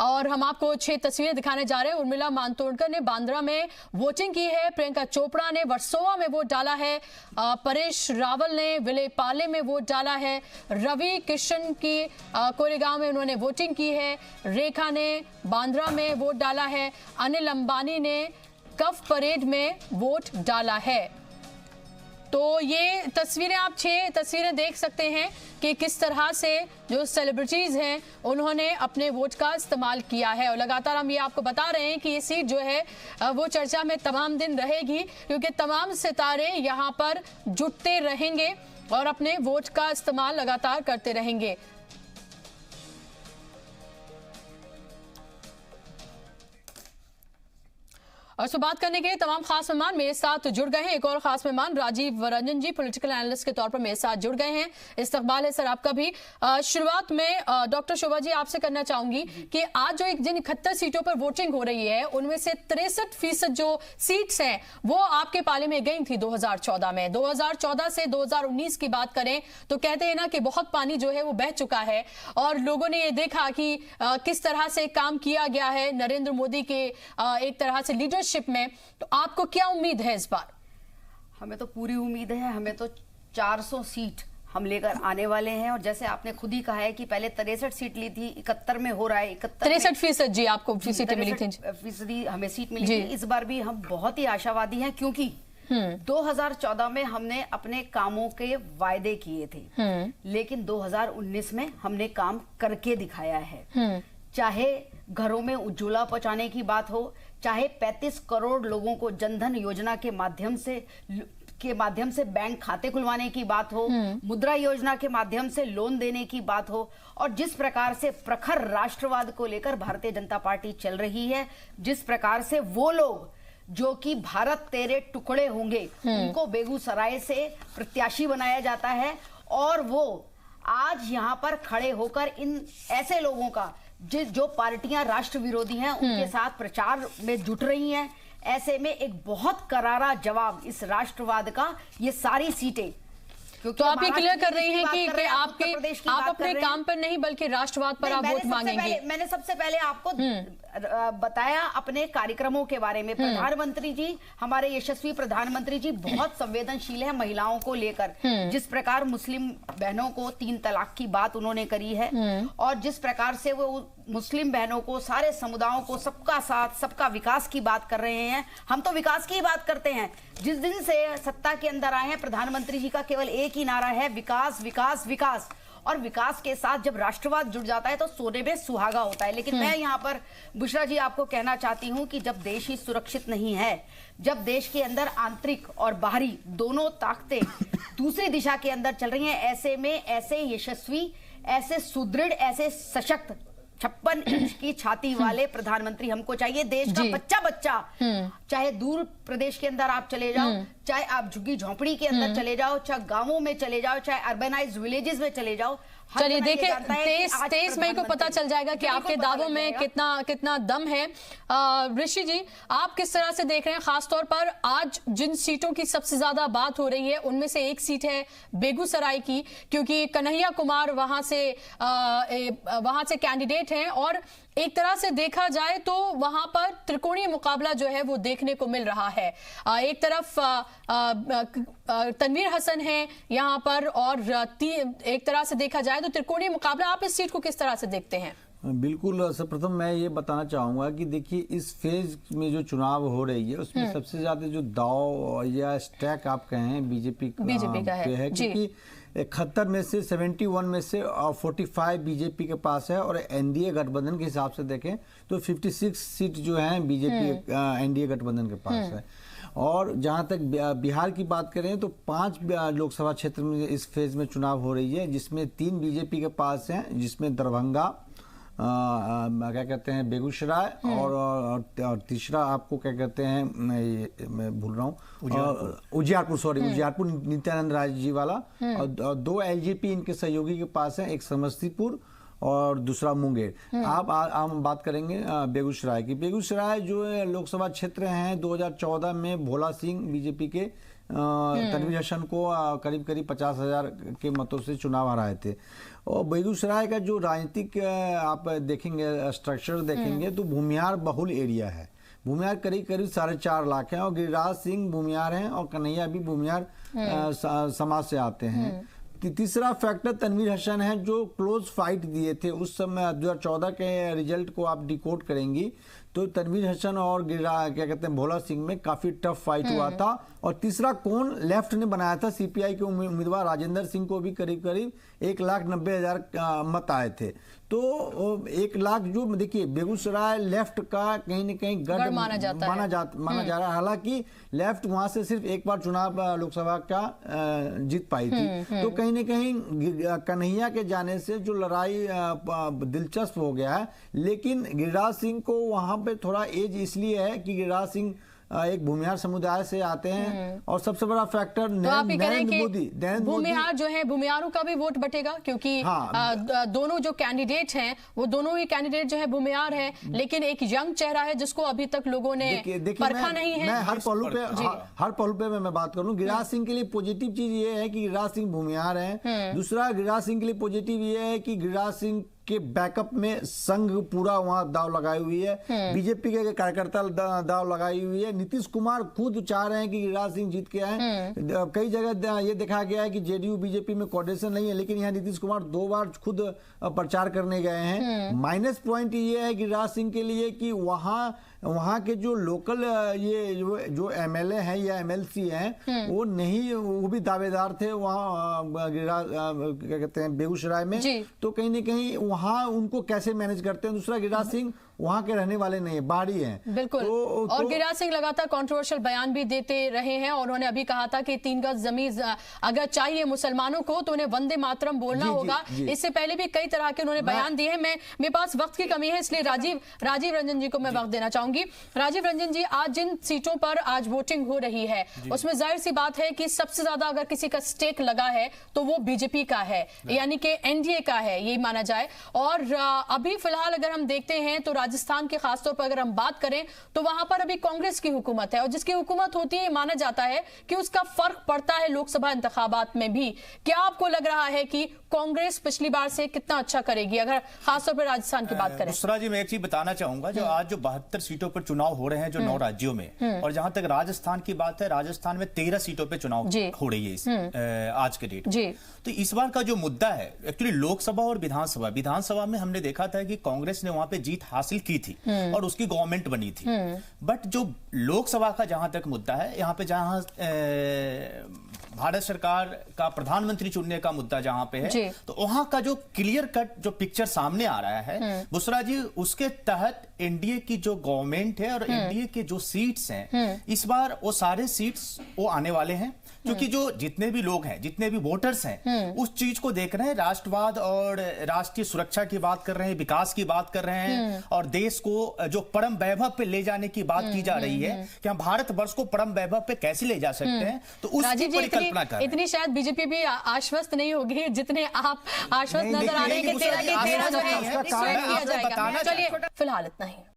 और हम आपको 6 तस्वीरें दिखाने जा रहे हैं। उर्मिला मातोंडकर ने बांद्रा में वोटिंग की है, प्रियंका चोपड़ा ने वर्सोवा में वोट डाला है, परेश रावल ने विलेपाले में वोट डाला है, रवि किशन की कोरेगांव में उन्होंने वोटिंग की है, रेखा ने बांद्रा में वोट डाला है, अनिल अंबानी ने कफ परेड में वोट डाला है। तो ये तस्वीरें, आप 6 तस्वीरें देख सकते हैं कि किस तरह से जो सेलिब्रिटीज हैं उन्होंने अपने वोट का इस्तेमाल किया है। और लगातार हम ये आपको बता रहे हैं कि ये सीट जो है वो चर्चा में तमाम दिन रहेगी, क्योंकि तमाम सितारे यहाँ पर जुटते रहेंगे और अपने वोट का इस्तेमाल लगातार करते रहेंगे। और सो बात करने के तमाम खास मेहमान मेरे साथ जुड़ गए हैं। एक और खास मेहमान राजीव रंजन जी पॉलिटिकल एनालिस्ट के तौर पर मेरे साथ जुड़ गए हैं। इस्तकबाल है सर आपका भी। शुरुआत में डॉक्टर शोभा जी आपसे करना चाहूंगी कि आज जो जिन 71 सीटों पर वोटिंग हो रही है उनमें से 63% जो सीट्स हैं वो आपके पाले में गई थी 2014 में। 2014 से 2019 की बात करें तो कहते हैं ना कि बहुत पानी जो है वो बह चुका है और लोगों ने ये देखा कि किस तरह से काम किया गया है नरेंद्र मोदी के एक तरह से लीडरशिप में। तो आपको क्या उम्मीद है इस बार? हमें तो पूरी उम्मीद है, हमें तो 400 सीट हम लेकर आने वाले हैं। और जैसे आपने खुद ही कहा है कि पहले 63 सीट ली थी, 71 में हो रहा है 63% जी आपको सीटें मिली थी, फीसदी हमें सीट मिली थी। इस बार भी हम बहुत ही आशावादी हैं, क्योंकि 2014 में हमने अपने कामों के वायदे किए थे, लेकिन 2019 में हमने काम करके दिखाया है। चाहे घरों में उज्ज्वला पहुंचाने की बात हो, चाहे 35 करोड़ लोगों को जनधन योजना के माध्यम से बैंक खाते खुलवाने की बात हो, मुद्रा योजना के माध्यम से लोन देने की बात हो, और जिस प्रकार से प्रखर राष्ट्रवाद को लेकर भारतीय जनता पार्टी चल रही है, जिस प्रकार से वो लोग जो कि भारत तेरे टुकड़े होंगे उनको बेगूसराय से प्रत्याशी बनाया जाता है, और वो आज यहाँ पर खड़े होकर इन ऐसे लोगों का जो पार्टियां राष्ट्र विरोधी हैं उनके साथ प्रचार में जुट रही हैं, ऐसे में एक बहुत करारा जवाब इस राष्ट्रवाद का ये सारी सीटें। तो आप ये क्लियर कर रही हैं कि आप अपने काम पर नहीं बल्कि राष्ट्रवाद पर आप वोट मांगेंगे। मैंने सबसे पहले आपको बताया अपने कार्यक्रमों के बारे में। प्रधानमंत्री जी, हमारे यशस्वी प्रधानमंत्री जी बहुत संवेदनशील है महिलाओं को लेकर। जिस प्रकार मुस्लिम बहनों को 3 तलाक की बात उन्होंने करी है, और जिस प्रकार से वो मुस्लिम बहनों को, सारे समुदायों को सबका साथ सबका विकास की बात कर रहे हैं। हम तो विकास की बात करते हैं। जिस दिन से सत्ता के अंदर आए हैं प्रधानमंत्री जी का केवल एक ही नारा है, विकास विकास विकास। और विकास के साथ जब राष्ट्रवाद जुड़ जाता है तो सोने में सुहागा होता है। लेकिन मैं यहाँ पर बुशरा जी आपको कहना चाहती हूँ कि जब देश ही सुरक्षित नहीं है, जब देश के अंदर आंतरिक और बाहरी दोनों ताकतें दूसरी दिशा के अंदर चल रही हैं, ऐसे में ऐसे यशस्वी, ऐसे सुदृढ़, ऐसे सशक्त 56 इंच की छाती वाले प्रधानमंत्री हमको चाहिए। देश का बच्चा बच्चा, चाहे दूर प्रदेश के अंदर आप चले जाओ, चाहे आप झुग्गी झोंपड़ी के अंदर चले जाओ, चाहे गांवों में चले जाओ, चाहे अर्बनाइज्ड विलेजेस में चले जाओ, चलिए देखिए 23 मई को पता चल जाएगा कि आपके दावों में कितना दम है। ऋषि जी, आप किस तरह से देख रहे हैं, खासतौर पर आज जिन सीटों की सबसे ज्यादा बात हो रही है उनमें से एक सीट है बेगूसराय की, क्योंकि कन्हैया कुमार वहां से कैंडिडेट हैं और एक तरह से देखा जाए तो वहां पर त्रिकोणीय मुकाबला जो है वो देखने को मिल रहा है। एक तरफ तनवीर हसन है यहाँ पर, और एक तरह से देखा जाए तो त्रिकोणीय मुकाबला। आप इस सीट को किस तरह से देखते हैं? बिल्कुल, सर्वप्रथम मैं ये बताना चाहूंगा कि देखिए इस फेज में जो चुनाव हो रही है उसमें सबसे ज्यादा जो दाव या स्टैक आप कहें बीजेपी का है, क्योंकि 71 में से 71 में से 45 बीजेपी के पास है, और एनडीए गठबंधन के हिसाब से देखें तो 56 सीट जो है बीजेपी एनडीए गठबंधन के पास है। और जहां तक बिहार की बात करें तो 5 लोकसभा क्षेत्र में इस फेज में चुनाव हो रही है, जिसमें 3 बीजेपी के पास हैं, जिसमें दरभंगा, क्या कहते हैं बेगूसराय, और तीसरा आपको क्या कहते हैं, मैं भूल रहा हूँ, उजियारपुर नित्यानंद राय जी वाला, और 2 एलजेपी इनके सहयोगी के पास है, एक समस्तीपुर और दूसरा मुंगेर। आप हम बात करेंगे बेगूसराय की। बेगूसराय जो लोकसभा क्षेत्र हैं 2014 में भोला सिंह बीजेपी के तनवीर हसन को करीब करीब 50,000 के मतों से चुनाव हराए थे। और बेगूसराय का जो राजनीतिक आप देखेंगे, स्ट्रक्चर देखेंगे तो भूमिहार बहुल एरिया है। भूमिहार करीब करीब 4.5 लाख हैं और गिरिराज सिंह भूमिहार हैं और कन्हैया भी भूमिहार समाज से आते हैं। तीसरा फैक्टर तनवीर हसन है जो क्लोज फाइट दिए थे उस समय 2014 के रिजल्ट को आप डिकोड करेंगी तो तनवीर हसन और क्या कहते हैं भोला सिंह में काफी टफ फाइट हुआ था। और तीसरा कौन लेफ्ट ने बनाया था, सीपीआई के उम्मीदवार राजेंद्र सिंह को भी करीब करीब 1,90,000 मत आए थे। तो 1 लाख जो देखिए बेगूसराय लेफ्ट का कहीं न कहीं गढ़ माना जा रहा है। हालांकि लेफ्ट वहां से सिर्फ एक बार चुनाव लोकसभा का जीत पाई थी। तो कहीं न कहीं कन्हैया के जाने से जो लड़ाई दिलचस्प हो गया है। लेकिन गिरिराज सिंह को वहां पे थोड़ा एज इसलिए है कि गिरिराज सिंह एक भूमिहार समुदाय से आते हैं और सबसे बड़ा फैक्टर नरेंद्र मोदी भूमिहार जो है, भूमिहारों का भी वोट बटेगा क्योंकि दोनों जो कैंडिडेट हैं वो दोनों ही कैंडिडेट जो है भूमिहार है। लेकिन एक यंग चेहरा है जिसको अभी तक लोगों ने परखा नहीं है। मैं हर पहलू पे मैं बात करूं, गिरिराज सिंह के लिए पॉजिटिव चीज ये है कि गिरिराज सिंह भूमिहार है। दूसरा गिरिराज सिंह के लिए पॉजिटिव ये है कि गिरिराज सिंह के बैकअप में संघ पूरा वहां दाव लगाई हुई है, बीजेपी के कार्यकर्ता दाव लगाई हुई है। नीतीश कुमार खुद चाह रहे हैं कि गिरिराज सिंह जीत के आए। कई जगह ये देखा गया है कि जेडीयू बीजेपी में कोऑर्डिनेशन नहीं है, लेकिन यहाँ नीतीश कुमार 2 बार खुद प्रचार करने गए हैं। माइनस पॉइंट ये है गिरिराज सिंह के लिए कि वहां के जो लोकल ये जो एमएलए हैं या एमएलसी हैं वो भी दावेदार थे वहाँ क्या कहते हैं बेगूसराय में। तो कहीं न कहीं वहां उनको कैसे मैनेज करते हैं। दूसरा गिरिराज सिंह वहां के रहने वाले नहीं है, बाहरी हैं। बिल्कुल। और गिरिराज सिंह लगातार कंट्रोवर्शियल बयान भी देते रहे हैं और उन्होंने अभी कहा था कि 3 गज जमीन अगर चाहिए मुसलमानों को तो उन्हें वंदे मातरम बोलना होगा। इससे पहले भी कई तरह के उन्होंने बयान दिए हैं। मेरे पास वक्त की कमी है इसलिए राजीव रंजन जी को मैं वक्त देना चाहूंगी। राजीव रंजन जी, आज जिन सीटों पर आज वोटिंग हो रही है उसमें जाहिर सी बात है कि सबसे ज्यादा अगर किसी का स्टेक लगा है तो वो बीजेपी का है, यानी कि एनडीए का है, ये माना जाए। और अभी फिलहाल अगर हम देखते हैं तो राजस्थान के खासतौर पर अगर हम बात करें तो वहां पर अभी कांग्रेस की हुकूमत है और जिसकी हुकूमत होती है माना जाता है कि उसका फर्क पड़ता है लोकसभा इंतखाबात में भी। क्या आपको लग रहा है कि कांग्रेस पिछली बार से कितना अच्छा करेगी अगर खासतौर पर राजस्थान की बात करें? दूसरा जी, मैं एक चीज बताना चाहूंगा, जो आज जो 72 सीटों पर चुनाव हो रहे हैं जो 9 राज्यों में, और जहां तक राजस्थान की बात है, राजस्थान में 13 सीटों पर चुनाव हो रही है आज के डेट में। तो इस बार का जो मुद्दा है एक्चुअली लोकसभा और विधानसभा में हमने देखा था कि कांग्रेस ने वहां पे जीत हासिल की थी और उसकी गवर्नमेंट बनी थी। बट जो लोकसभा का जहां तक मुद्दा है, यहाँ पे जहां भारत सरकार का प्रधानमंत्री चुनने का मुद्दा जहां पे है, तो वहां का जो क्लियर कट जो पिक्चर सामने आ रहा है बुसरा जी, उसके तहत एनडीए की जो गवर्नमेंट है और एनडीए के जो सीट्स हैं, इस बार वो सारे सीट्स वो आने वाले हैं क्योंकि जो जितने भी लोग हैं, जितने भी वोटर्स हैं, उस चीज को देख रहे हैं। राष्ट्रवाद और राष्ट्रीय सुरक्षा की बात कर रहे हैं, विकास की बात कर रहे हैं और देश को जो परम वैभव पे ले जाने की बात की जा रही है कि हम भारत वर्ष को परम वैभव पे कैसे ले जा सकते हैं, तो उसकी परिकल्पना कर रहे हैं। इतनी शायद बीजेपी भी आश्वस्त नहीं होगी जितने आप आश्वस्त नजर आ रहे हैं कि 13 जो है। चलिए फिलहाल इतना ही।